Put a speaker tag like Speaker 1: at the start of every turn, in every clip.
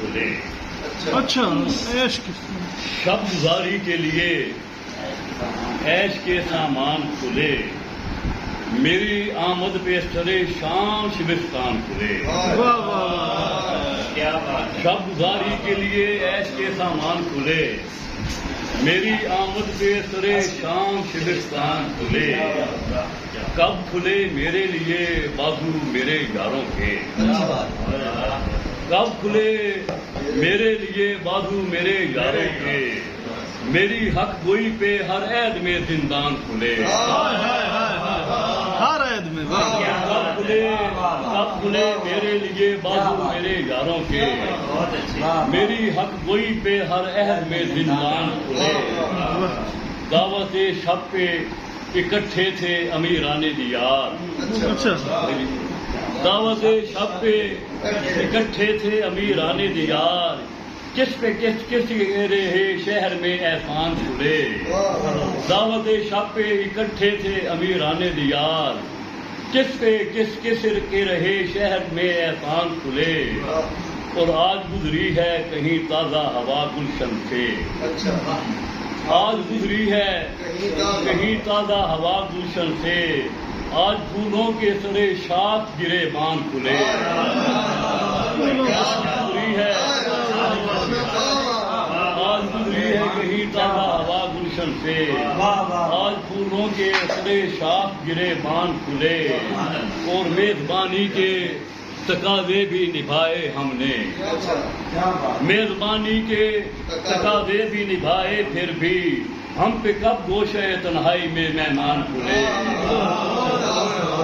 Speaker 1: کھلے.
Speaker 2: اچھا عیش کی
Speaker 1: شب گزاری کے لیے عیش کے سامان کھلے. میری آمد پہ سرے شام شبستان کھلے.
Speaker 2: واہ واہ واہ.
Speaker 1: کیا بات. شب گزاری کے لیے عیش کے سامان کھلے. میری آمد پہ سرے شام شبستان کھلے. کب کھلے میرے لیے بازو میرے یاروں کے. کب کھلے میرے لیے بازو میرے یاروں کے. میری حق گوئی پہ ہر عید میں زندان کھلے.
Speaker 2: ہر عید میں
Speaker 1: کب کھلے میرے لیے بازو میرے یاروں کے. میری حق گوئی پہ ہر عہد میں زندان کھلے. دعوت شب پہ اکٹھے تھے امیران دیار.
Speaker 2: اچھا
Speaker 1: دعوت شب پہ اکٹھے تھے امیران دیار. کس پہ کس رہے شہر میں احسان کھلے. دعوت شب پہ اکٹھے تھے امیران دیار. کس پہ کس کے رہے شہر میں احسان کھلے. اور آج گزری ہے کہیں تازہ ہوا گلشن سے. آج گزری ہے کہیں تازہ ہوا گلشن سے. آج پھولوں کے سرے شاخ گرے بان کھلے. گزری ہے آج گزری ہے کہیں تازہ ہوا گلشن سے. آج پھولوں کے سرے شاخ گرے بان کھلے. اور میزبانی کے تقاضے بھی نبھائے ہم نے. میزبانی کے تقاضے بھی نبھائے پھر بھی ہم پہ کب گوشہ تنہائی میں مہمان کھلے.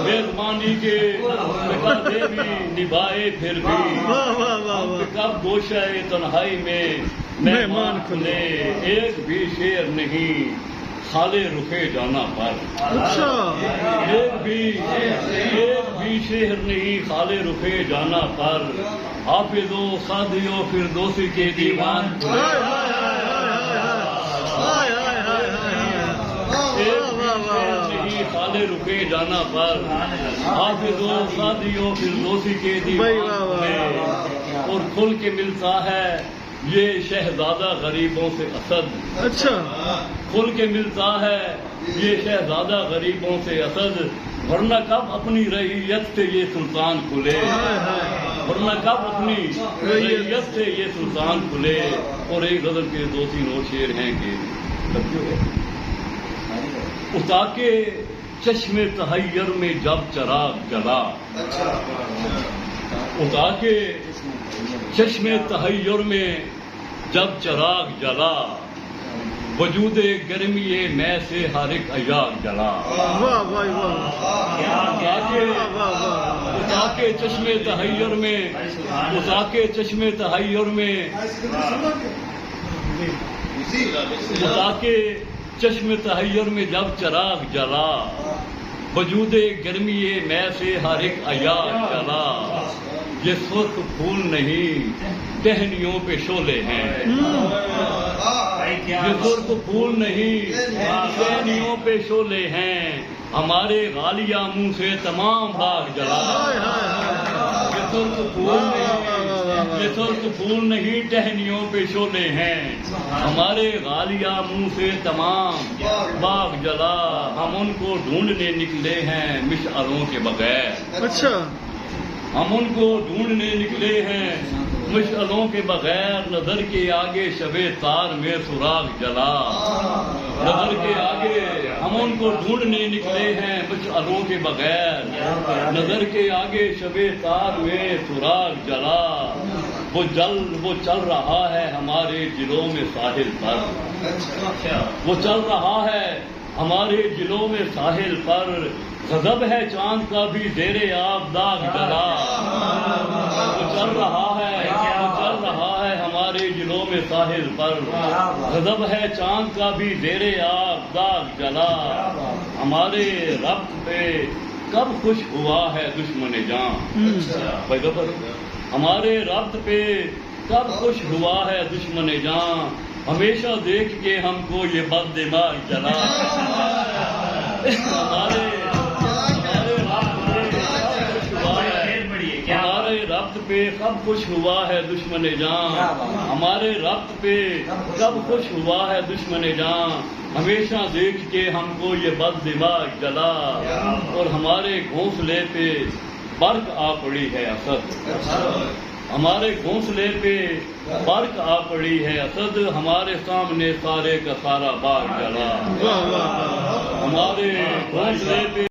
Speaker 1: میزبانی کے تقاضے بھی نبھائے پھر بھی ہم پہ کب گوشہ تنہائی میں مہمان کھلے. ایک بھی شعر نہیں خالے رخے جانا پر. ایک بھی شہر نہیں خالے رخے جانا پر. حافظو سعدیو فردوسی کے دیوان. نہیں خالے رخے جانا پر. حافظو سعدیو فردوسی کے دیوان. اور کھل کے ملتا ہے یہ شہزادہ غریبوں سے اسد.
Speaker 2: اچھا
Speaker 1: کھل کے ملتا ہے یہ شہزادہ غریبوں سے اسد. ورنہ کب اپنی رعیت سے یہ سلطان کھلے. ورنہ کب اپنی رعیت سے یہ سلطان کھلے. اور ایک غزل کے 2-3 اور شعر ہیں کہ اتا کے چشم تحیر میں جب چراغ جلا. اتا کے چشم تحیر میں جب چراغ جلا. وجود گرمی میں سے ہر ایک ایاغ جلا. اتا کے چشم تحیر میں اتا کے چشم تحیر میں اتا کے چشم تحیر میں جب چراغ جلا. وجود گرمی میں سے ہر ایک ایاغ جلا. یہ سرخ پھول نہیں ٹہنیوں پہ شعلے ہیں. یہ سرخ پھول نہیں ٹہنیوں پہ شعلے ہیں. ہمارے غالیہ منہ سے تمام باغ جلا. یہ سرخ پھول نہیں ٹہنیوں پہ شعلے ہیں. ہمارے غالیہ منہ سے تمام باغ جلا. ہم ان کو ڈھونڈنے نکلے ہیں مشعلوں کے بغیر.
Speaker 2: اچھا
Speaker 1: ہم ان کو ڈھونڈنے نکلے ہیں مشعلوں کے بغیر. نظر کے آگے شب تار میں سراغ جلا. نظر کے آگے ہم ان کو ڈھونڈنے نکلے ہیں مشعلوں کے بغیر. نظر کے آگے شب تار میں سراغ جلا. وہ چل رہا ہے ہمارے دلوں میں ساحل پر. وہ چل رہا ہے ہمارے دلوں میں ساحل پر. غضب ہے چاند کا بھی زیر آب داغ جلا. وہ چل رہا ہے ہمارے دلوں میں ساحل پر. غضب ہے چاند کا بھی زیر آب داغ جلا. ہمارے ربط پہ کب خوش ہوا ہے دشمن جاں. ہمارے ربط پہ کب خوش ہوا ہے دشمن جاں. ہمیشہ دیکھ کے ہم کو یہ بد دماغ جلا. ہمارے ربط پہ کب خوش ہوا ہے دشمن جان، ہمارے ربط پہ کب خوش ہوا ہے دشمن جان، ہمیشہ دیکھ کے ہم کو یہ بد دماغ جلا، اور ہمارے گھونسلے پہ برق آ پڑی ہے اسد، ہمارے گھونسلے پہ برق آ پڑی ہے اسد، ہمارے سامنے سارے کا سارا باغ جلا،
Speaker 2: واہ واہ واہ
Speaker 1: ہمارے گھونسلے پہ